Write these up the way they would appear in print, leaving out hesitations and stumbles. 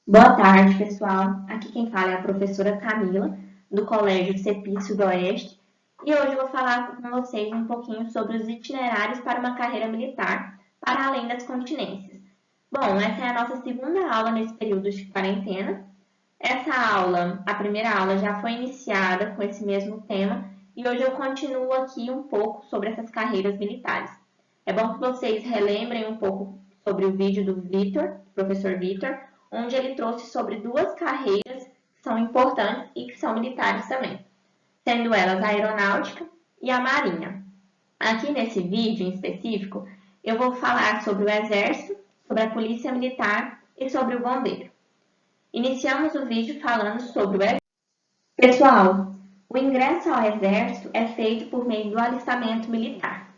Boa tarde, pessoal. Aqui quem fala é a professora Camila, do Colégio Cepício do Oeste, e hoje eu vou falar com vocês um pouquinho sobre os itinerários para uma carreira militar, para além das continências. Bom, essa é a nossa segunda aula nesse período de quarentena. Essa aula, a primeira aula, já foi iniciada com esse mesmo tema, e hoje eu continuo aqui um pouco sobre essas carreiras militares. É bom que vocês relembrem um pouco sobre o vídeo do Vitor, professor Vitor, onde ele trouxe sobre duas carreiras que são importantes e que são militares também, sendo elas a aeronáutica e a marinha. Aqui nesse vídeo em específico, eu vou falar sobre o exército, sobre a polícia militar e sobre o bombeiro. Iniciamos o vídeo falando sobre o exército. Pessoal, o ingresso ao exército é feito por meio do alistamento militar.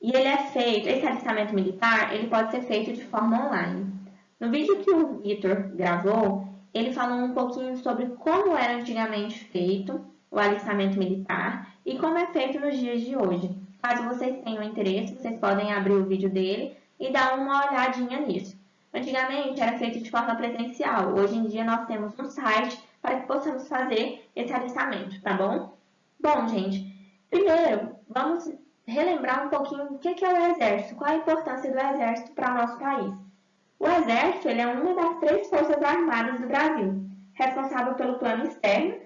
E esse alistamento militar, ele pode ser feito de forma online. No vídeo que o Vitor gravou, ele falou um pouquinho sobre como era antigamente feito o alistamento militar e como é feito nos dias de hoje. Caso vocês tenham interesse, vocês podem abrir o vídeo dele e dar uma olhadinha nisso. Antigamente era feito de forma presencial, hoje em dia nós temos um site para que possamos fazer esse alistamento, tá bom? Bom, gente, primeiro vamos relembrar um pouquinho o que é o Exército, qual a importância do Exército para o nosso país. O Exército ele é uma das 3 forças armadas do Brasil, responsável pelo plano externo,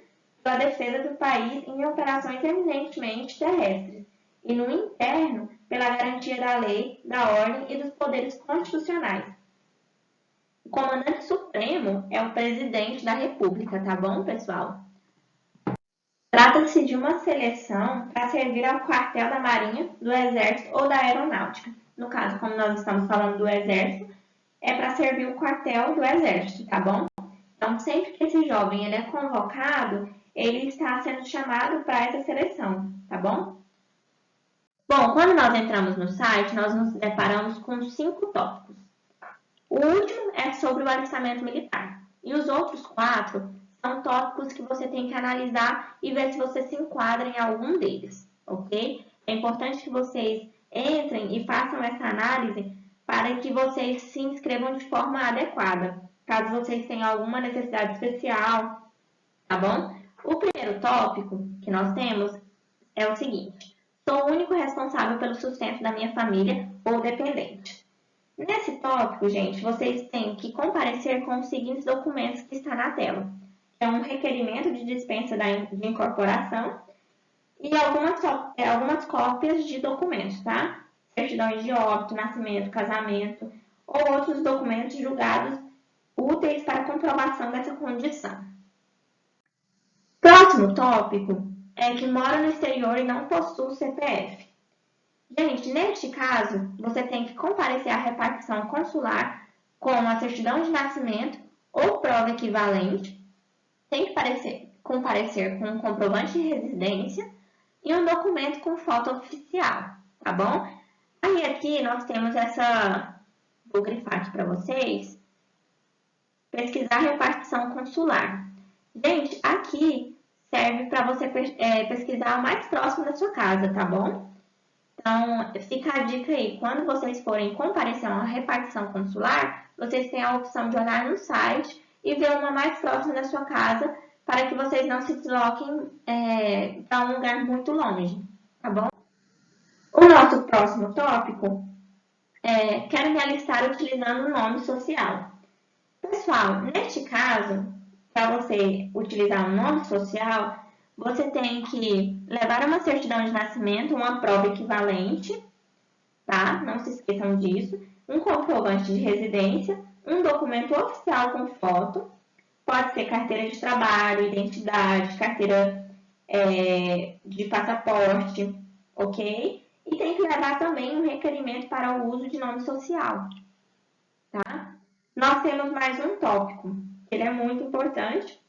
pela defesa do país em operações eminentemente terrestres, e no interno, pela garantia da lei, da ordem e dos poderes constitucionais. O comandante supremo é o presidente da República, tá bom, pessoal? Trata-se de uma seleção para servir ao quartel da Marinha, do Exército ou da Aeronáutica. No caso, como nós estamos falando do Exército, é para servir o quartel do Exército, tá bom? Então, sempre que esse jovem ele é convocado, ele está sendo chamado para essa seleção, tá bom? Bom, quando nós entramos no site, nós nos deparamos com 5 tópicos. O último é sobre o alistamento militar. E os outros 4 são tópicos que você tem que analisar e ver se você se enquadra em algum deles, ok? É importante que vocês entrem e façam essa análise para que vocês se inscrevam de forma adequada, caso vocês tenham alguma necessidade especial, tá bom? O primeiro tópico que nós temos é o seguinte: sou o único responsável pelo sustento da minha família ou dependente. Nesse tópico, gente, vocês têm que comparecer com os seguintes documentos que está na tela. É um requerimento de dispensa de incorporação e algumas cópias de documentos, tá? Certidões de óbito, nascimento, casamento ou outros documentos julgados úteis para comprovação dessa condição. Próximo tópico é que mora no exterior e não possui CPF. Gente, neste caso, você tem que comparecer à repartição consular com a certidão de nascimento ou prova equivalente, tem que comparecer com um comprovante de residência e um documento com foto oficial, tá bom? Aí aqui nós temos vou grifar aqui para vocês, pesquisar repartição consular. Gente, aqui serve para você pesquisar o mais próximo da sua casa, tá bom? Então, fica a dica aí, quando vocês forem comparecer a uma repartição consular, vocês têm a opção de olhar no site e ver uma mais próxima da sua casa, para que vocês não se desloquem para um lugar muito longe, tá bom? O nosso próximo tópico é quero me alistar utilizando o nome social. Pessoal, neste caso, para você utilizar um nome social, você tem que levar uma certidão de nascimento, uma prova equivalente, tá? Não se esqueçam disso. Um comprovante de residência, um documento oficial com foto, pode ser carteira de trabalho, identidade, carteira de passaporte, ok? E tem que levar também um requerimento para o uso de nome social, tá? Nós temos mais um tópico, que ele é muito importante,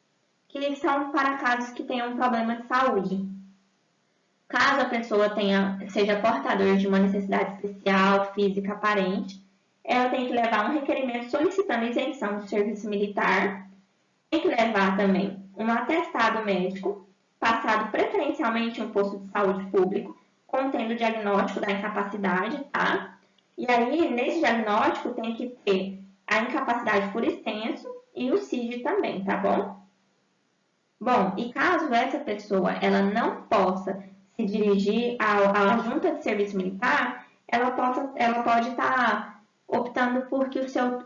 que são para casos que tenham um problema de saúde. Caso a pessoa seja portadora de uma necessidade especial, física, aparente, ela tem que levar um requerimento solicitando isenção do serviço militar, tem que levar também um atestado médico, passado preferencialmente em um posto de saúde público, contendo o diagnóstico da incapacidade, tá? E aí, nesse diagnóstico, tem que ter a incapacidade por extenso e os também, tá bom? Bom, e caso essa pessoa ela não possa se dirigir à junta de serviço militar, ela pode estar optando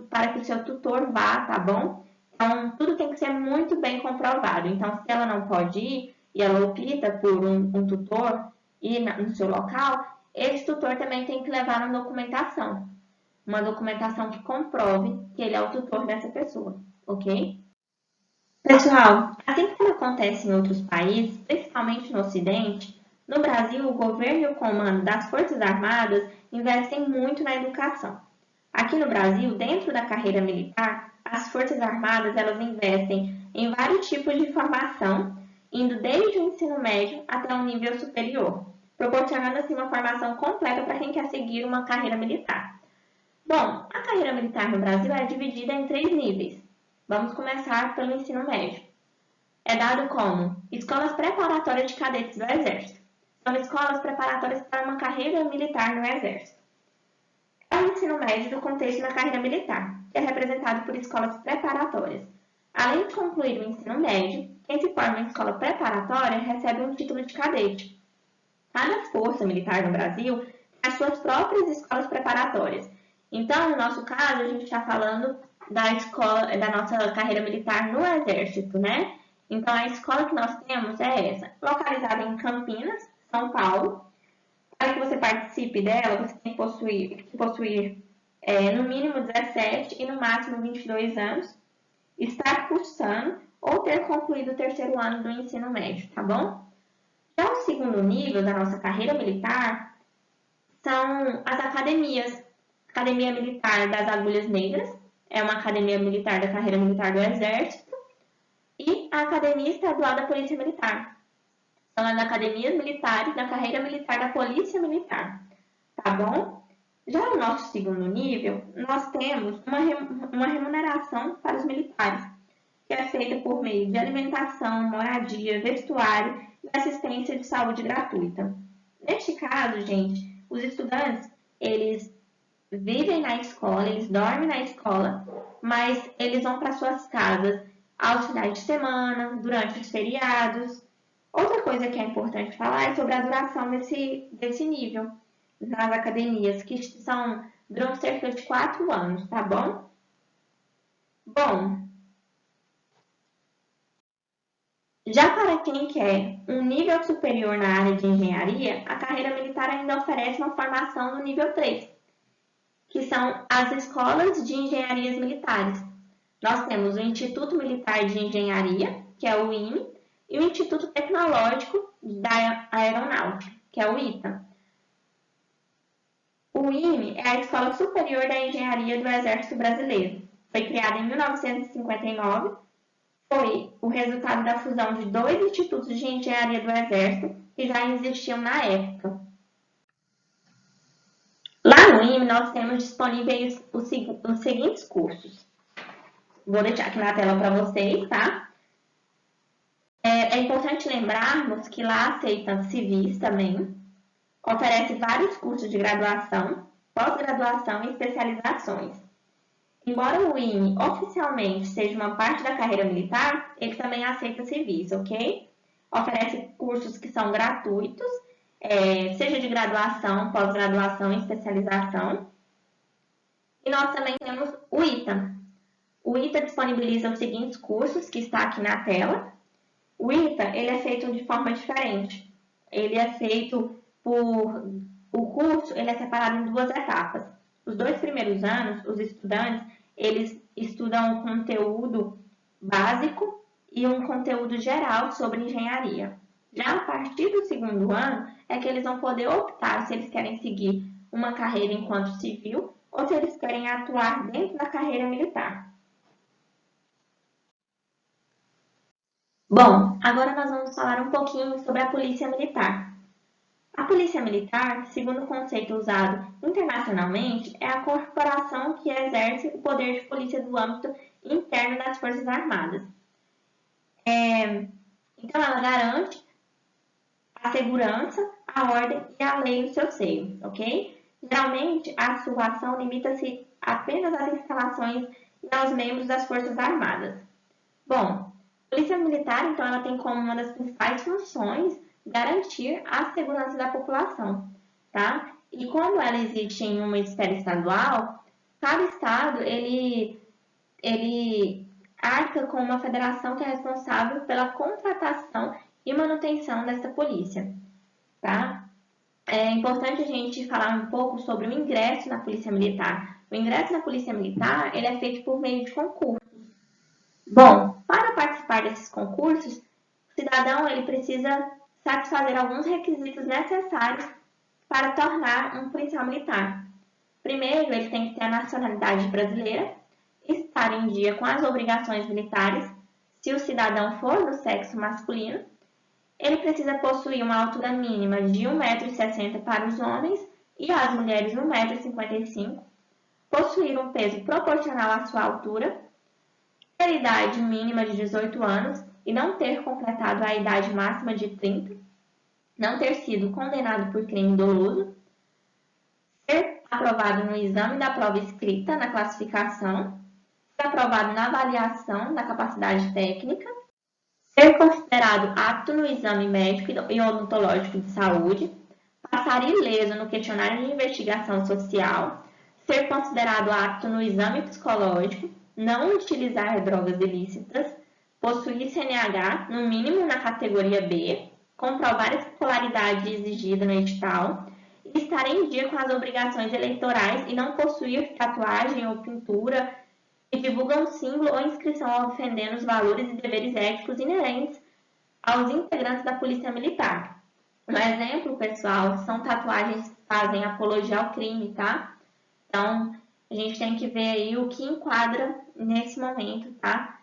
para que o seu tutor vá, tá bom? Então, tudo tem que ser muito bem comprovado. Então, se ela não pode ir e ela opta por um tutor ir no seu local, esse tutor também tem que levar uma documentação que comprove que ele é o tutor dessa pessoa, ok? Pessoal, assim como acontece em outros países, principalmente no Ocidente, no Brasil, o governo e o comando das Forças Armadas investem muito na educação. Aqui no Brasil, dentro da carreira militar, as Forças Armadas elas investem em vários tipos de formação, indo desde o ensino médio até o nível superior, proporcionando assim uma formação completa para quem quer seguir uma carreira militar. Bom, a carreira militar no Brasil é dividida em 3 níveis. Vamos começar pelo ensino médio. É dado como escolas preparatórias de cadetes do Exército. São escolas preparatórias para uma carreira militar no Exército. É o ensino médio do contexto da carreira militar, que é representado por escolas preparatórias. Além de concluir o ensino médio, quem se forma em escola preparatória recebe um título de cadete. Cada força militar no Brasil tem as suas próprias escolas preparatórias. Então, no nosso caso, a gente está falando da nossa carreira militar no Exército, né? Então, a escola que nós temos é essa, localizada em Campinas, São Paulo. Para que você participe dela, você tem que possuir no mínimo 17 e no máximo 22 anos, estar cursando ou ter concluído o terceiro ano do ensino médio, tá bom? Já o segundo nível da nossa carreira militar são as academias. Academia Militar das Agulhas Negras, é uma academia militar da carreira militar do Exército, e a Academia Estadual da Polícia Militar. São as academias militares da carreira militar da Polícia Militar, tá bom? Já no nosso segundo nível, nós temos uma remuneração para os militares, que é feita por meio de alimentação, moradia, vestuário e assistência de saúde gratuita. Neste caso, gente, os estudantes, eles vivem na escola, eles dormem na escola, mas eles vão para suas casas aos finais de semana, durante os feriados. Outra coisa que é importante falar é sobre a duração desse nível nas academias, que duram cerca de 4 anos, tá bom? Bom, já para quem quer um nível superior na área de engenharia, a carreira militar ainda oferece uma formação no nível 3, que são as escolas de engenharias militares. Nós temos o Instituto Militar de Engenharia, que é o IME, e o Instituto Tecnológico da Aeronáutica, que é o ITA. O IME é a Escola Superior da Engenharia do Exército Brasileiro. Foi criada em 1959, foi o resultado da fusão de 2 institutos de engenharia do Exército que já existiam na época. Lá no IME, nós temos disponíveis os seguintes cursos. Vou deixar aqui na tela para vocês, tá? É importante lembrarmos que lá aceita civis também, oferece vários cursos de graduação, pós-graduação e especializações. Embora o IME oficialmente seja uma parte da carreira militar, ele também aceita civis, ok? Oferece cursos que são gratuitos, seja de graduação, pós-graduação e especialização. E nós também temos o ITA. O ITA disponibiliza os seguintes cursos, que está aqui na tela. O ITA ele é feito de forma diferente. Ele é feito o curso ele é separado em 2 etapas. Os 2 primeiros anos, os estudantes, eles estudam um conteúdo básico e um conteúdo geral sobre engenharia. Já a partir do segundo ano, é que eles vão poder optar se eles querem seguir uma carreira enquanto civil ou se eles querem atuar dentro da carreira militar. Bom, agora nós vamos falar um pouquinho sobre a Polícia Militar. A Polícia Militar, segundo o conceito usado internacionalmente, é a corporação que exerce o poder de polícia do âmbito interno das Forças Armadas. Então, ela garante a segurança, a ordem e a lei no seu seio, ok? Geralmente, a sua ação limita-se apenas às instalações e aos membros das Forças Armadas. Bom, a Polícia Militar, então, ela tem como uma das principais funções garantir a segurança da população, tá? E como ela existe em uma esfera estadual, cada estado, ele arca com uma federação que é responsável pela contratação e manutenção dessa polícia, tá? É importante a gente falar um pouco sobre o ingresso na Polícia Militar. O ingresso na Polícia Militar, ele é feito por meio de concurso. Bom, para participar desses concursos, o cidadão ele precisa satisfazer alguns requisitos necessários para tornar um policial militar. Primeiro, ele tem que ter a nacionalidade brasileira, estar em dia com as obrigações militares, se o cidadão for do sexo masculino. Ele precisa possuir uma altura mínima de 1,60 m para os homens e as mulheres 1,55 m, possuir um peso proporcional à sua altura, ter idade mínima de 18 anos e não ter completado a idade máxima de 30, não ter sido condenado por crime doloso, ser aprovado no exame da prova escrita na classificação, ser aprovado na avaliação da capacidade técnica, ser considerado apto no exame médico e odontológico de saúde, passar ileso no questionário de investigação social, ser considerado apto no exame psicológico, não utilizar drogas ilícitas, possuir CNH, no mínimo na categoria B, comprovar a escolaridade exigida no edital, e estar em dia com as obrigações eleitorais e não possuir tatuagem ou pintura que divulgam símbolo ou inscrição ofendendo os valores e deveres éticos inerentes aos integrantes da Polícia Militar. Um exemplo, pessoal, são tatuagens que fazem apologia ao crime, tá? Então, a gente tem que ver aí o que enquadra nesse momento, tá?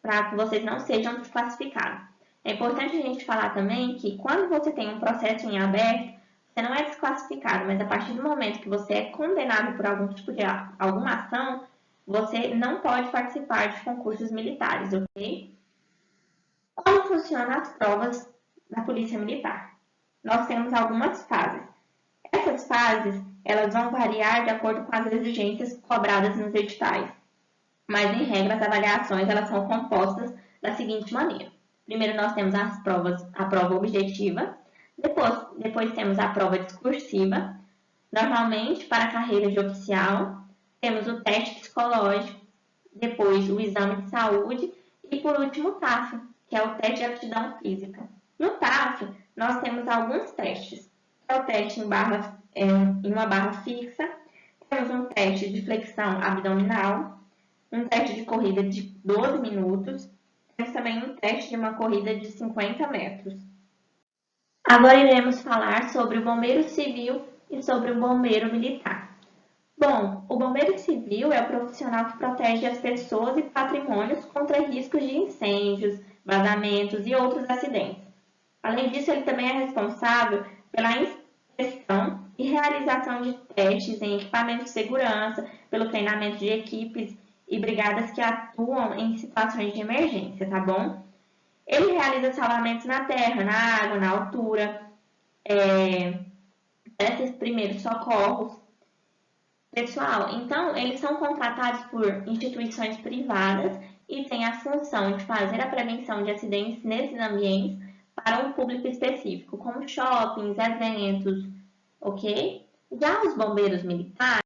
Para que vocês não sejam desclassificados. É importante a gente falar também que quando você tem um processo em aberto, você não é desclassificado, mas a partir do momento que você é condenado por algum tipo de alguma ação, você não pode participar de concursos militares, ok? Como funcionam as provas da Polícia Militar? Nós temos algumas fases. Essas fases, elas vão variar de acordo com as exigências cobradas nos editais. Mas, em regra, as avaliações elas são compostas da seguinte maneira. Primeiro, nós temos a prova objetiva. Depois temos a prova discursiva. Normalmente, para a carreira de oficial, temos o teste psicológico, depois o exame de saúde e, por último, o TAF, que é o teste de aptidão física. No TAF, nós temos alguns testes. É o teste em uma barra fixa, temos um teste de flexão abdominal, um teste de corrida de 12 minutos, temos também um teste de uma corrida de 50 metros. Agora iremos falar sobre o bombeiro civil e sobre o bombeiro militar. Bom, o bombeiro civil é o profissional que protege as pessoas e patrimônios contra riscos de incêndios, vazamentos e outros acidentes. Além disso, ele também é responsável pela inspeção e realização de testes em equipamentos de segurança, pelo treinamento de equipes e brigadas que atuam em situações de emergência, tá bom? Ele realiza salvamentos na terra, na água, na altura, esses primeiros socorros. Pessoal, então, eles são contratados por instituições privadas e têm a função de fazer a prevenção de acidentes nesses ambientes para um público específico, como shoppings, eventos, ok? Já os bombeiros militares,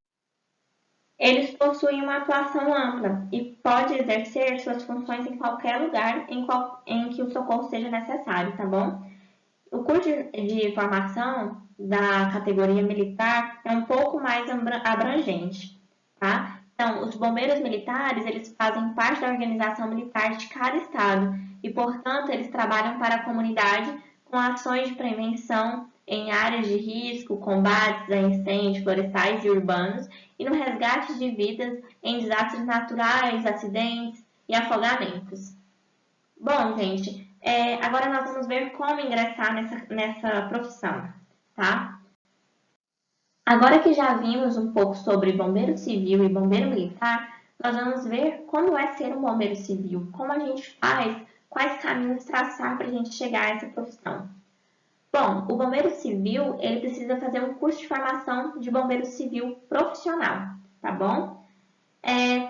eles possuem uma atuação ampla e podem exercer suas funções em qualquer lugar em que o socorro seja necessário, tá bom? O curso de formação da categoria militar é um pouco mais abrangente, tá? Então, os bombeiros militares, eles fazem parte da organização militar de cada estado e, portanto, eles trabalham para a comunidade com ações de prevenção em áreas de risco, combates a incêndios florestais e urbanos e no resgate de vidas em desastres naturais, acidentes e afogamentos. Bom, gente, agora nós vamos ver como ingressar nessa profissão, tá? Agora que já vimos um pouco sobre bombeiro civil e bombeiro militar, nós vamos ver como é ser um bombeiro civil, como a gente faz, quais caminhos traçar para a gente chegar a essa profissão. Bom, o bombeiro civil, ele precisa fazer um curso de formação de bombeiro civil profissional, tá bom?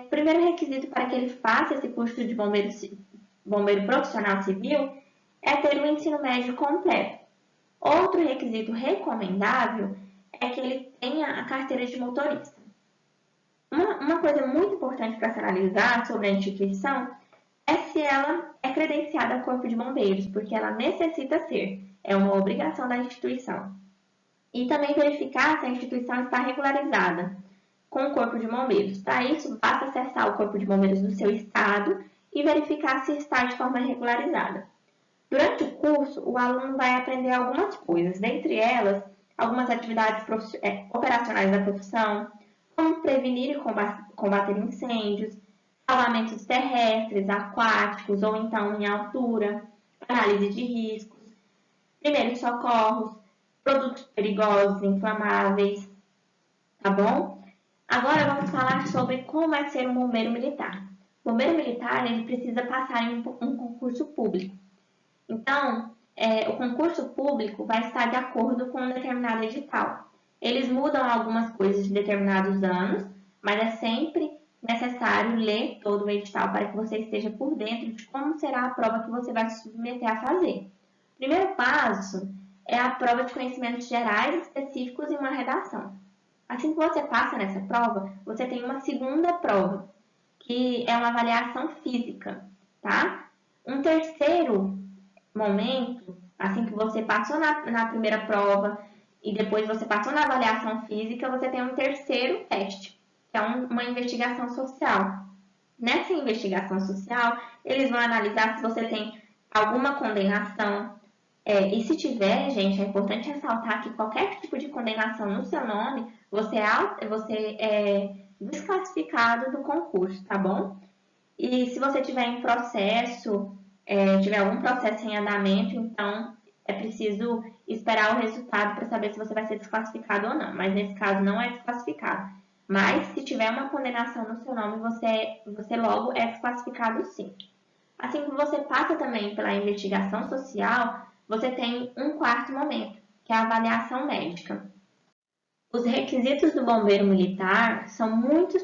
Primeiro requisito para que ele faça esse curso de bombeiro bombeiro profissional civil é ter o ensino médio completo. Outro requisito recomendável é que ele tenha a carteira de motorista. Uma coisa muito importante para se analisar sobre a instituição é se ela é credenciada ao Corpo de Bombeiros, porque ela necessita ser, é uma obrigação da instituição. E também verificar se a instituição está regularizada com o Corpo de Bombeiros. Para isso, basta acessar o Corpo de Bombeiros do seu estado e verificar se está de forma regularizada. Durante o curso, o aluno vai aprender algumas coisas, dentre elas, algumas atividades operacionais da profissão, como prevenir e combater incêndios, salvamentos terrestres, aquáticos ou então em altura, análise de riscos, primeiros socorros, produtos perigosos, inflamáveis, tá bom? Agora vamos falar sobre como é ser um bombeiro militar. O bombeiro militar ele precisa passar em um concurso público. Então, o concurso público vai estar de acordo com um determinado edital. Eles mudam algumas coisas de determinados anos, mas é sempre necessário ler todo o edital para que você esteja por dentro de como será a prova que você vai se submeter a fazer. O primeiro passo é a prova de conhecimentos gerais específicos e uma redação. Assim que você passa nessa prova, você tem uma segunda prova, que é uma avaliação física, tá? Um terceiro momento, assim que você passou na primeira prova e depois você passou na avaliação física, você tem um terceiro teste, que é uma investigação social. Nessa investigação social, eles vão analisar se você tem alguma condenação, e se tiver, gente, é importante ressaltar que qualquer tipo de condenação no seu nome, você é desclassificado do concurso, tá bom? E se você tiver em processo, tiver algum processo em andamento, então é preciso esperar o resultado para saber se você vai ser desclassificado ou não. Mas nesse caso não é desclassificado. Mas se tiver uma condenação no seu nome, você logo é desclassificado sim. Assim que você passa também pela investigação social, você tem um quarto momento, que é a avaliação médica. Os requisitos do bombeiro militar são muito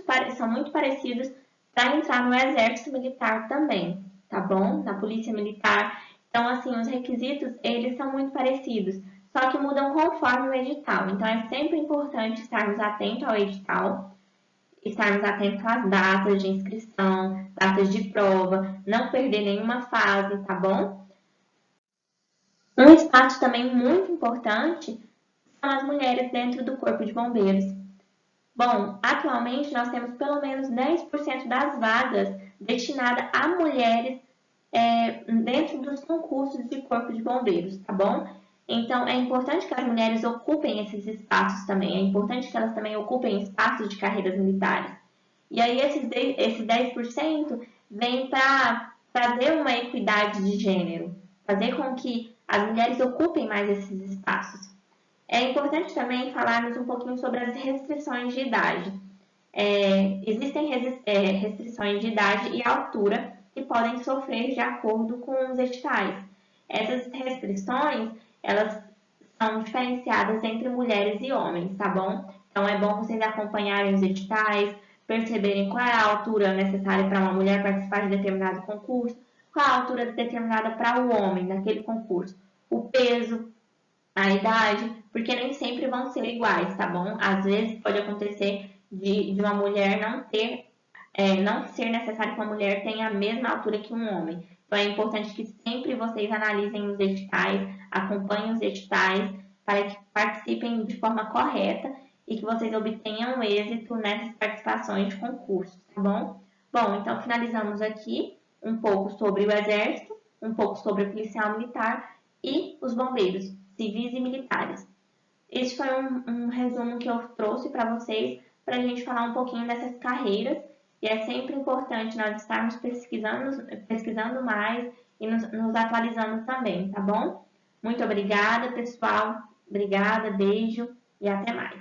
parecidos para entrar no exército militar também, tá bom? Na polícia militar. Então, assim, os requisitos, eles são muito parecidos, só que mudam conforme o edital. Então, é sempre importante estarmos atentos ao edital, estarmos atentos às datas de inscrição, datas de prova, não perder nenhuma fase, tá bom? Um espaço também muito importante são as mulheres dentro do Corpo de Bombeiros. Bom, atualmente nós temos pelo menos 10% das vagas destinadas a mulheres dentro dos concursos de Corpo de Bombeiros, tá bom? Então, é importante que as mulheres ocupem esses espaços também, é importante que elas também ocupem espaços de carreiras militares. E aí, esses 10% vem para trazer uma equidade de gênero, fazer com que as mulheres ocupem mais esses espaços. É importante também falarmos um pouquinho sobre as restrições de idade. Existem restrições de idade e altura que podem sofrer de acordo com os editais. Essas restrições, elas são diferenciadas entre mulheres e homens, tá bom? Então, é bom vocês acompanharem os editais, perceberem qual é a altura necessária para uma mulher participar de determinado concurso, qual a altura determinada para o homem naquele concurso, o peso, a idade, porque nem sempre vão ser iguais, tá bom? Às vezes pode acontecer de uma mulher não ser necessário que uma mulher tenha a mesma altura que um homem. Então é importante que sempre vocês analisem os editais, acompanhem os editais, para que participem de forma correta e que vocês obtenham êxito nessas participações de concursos, tá bom? Bom, então finalizamos aqui um pouco sobre o Exército, um pouco sobre o policial militar e os bombeiros, civis e militares. Esse foi um resumo que eu trouxe para vocês, para a gente falar um pouquinho dessas carreiras, e é sempre importante nós estarmos pesquisando mais e nos atualizando também, tá bom? Muito obrigada, pessoal. Obrigada, beijo e até mais.